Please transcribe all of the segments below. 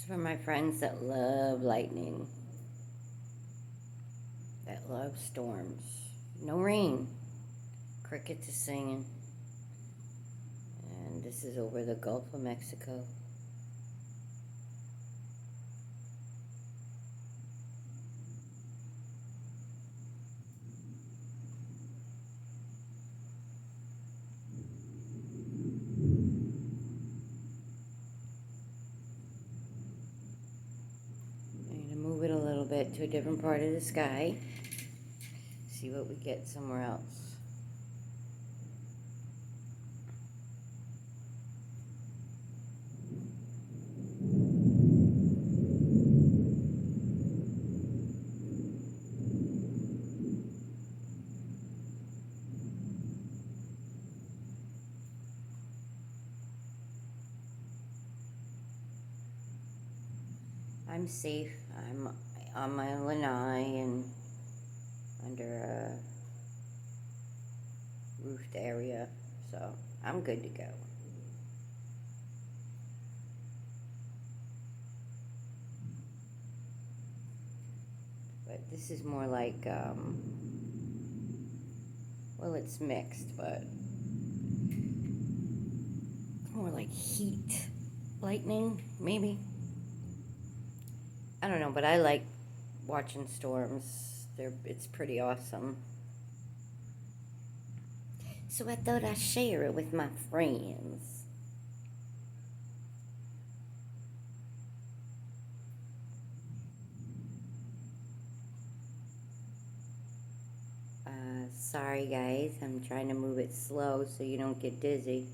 For my friends that love lightning, that love storms. No rain. Crickets are singing. And this is over the Gulf of Mexico. I'm going to move it a little bit to a different part of the sky. See what we get somewhere else. I'm safe. I'm on my lanai and under a roofed area, so I'm good to go. But this is more like, well, it's mixed, but it's more like heat lightning, maybe. I don't know, but I like watching storms. It's pretty awesome. So I thought I'd share it with my friends. Sorry guys, I'm trying to move it slow so you don't get dizzy.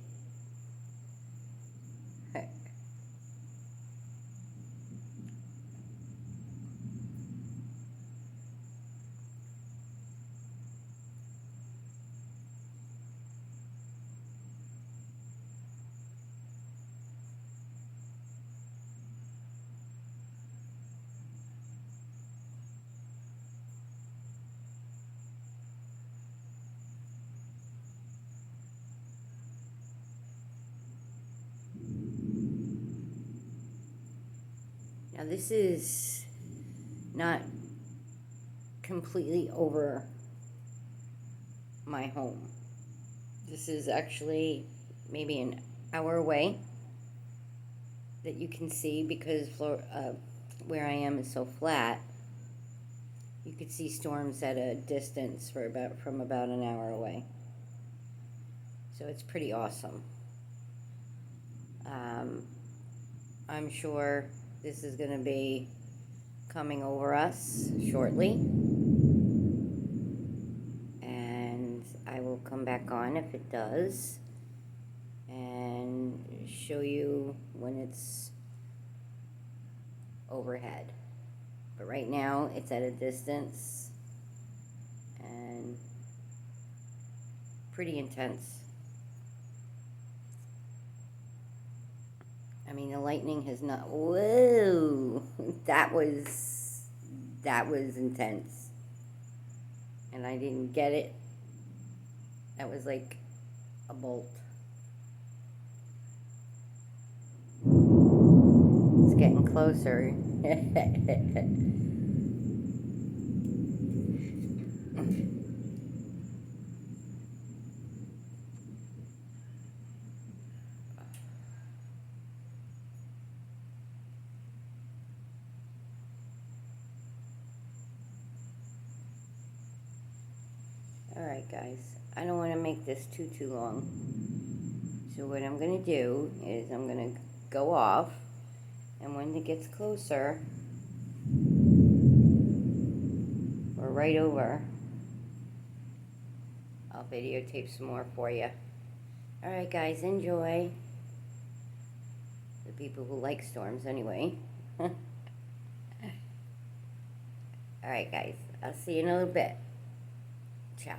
Now this is not completely over my home. This is actually maybe an hour away that you can see because where I am is so flat. You could see storms at a distance from about an hour away. So it's pretty awesome. I'm sure this is going to be coming over us shortly. And I will come back on if it does and show you when it's overhead. But right now it's at a distance and pretty intense. I mean, the lightning has not, whoa, that was intense. And I didn't get it. That was like a bolt. It's getting closer. Alright guys, I don't want to make this too long. So what I'm going to do is I'm going to go off, and when it gets closer, or right over, I'll videotape some more for you. Alright guys, enjoy. The people who like storms anyway. Alright guys, I'll see you in a little bit. Ciao.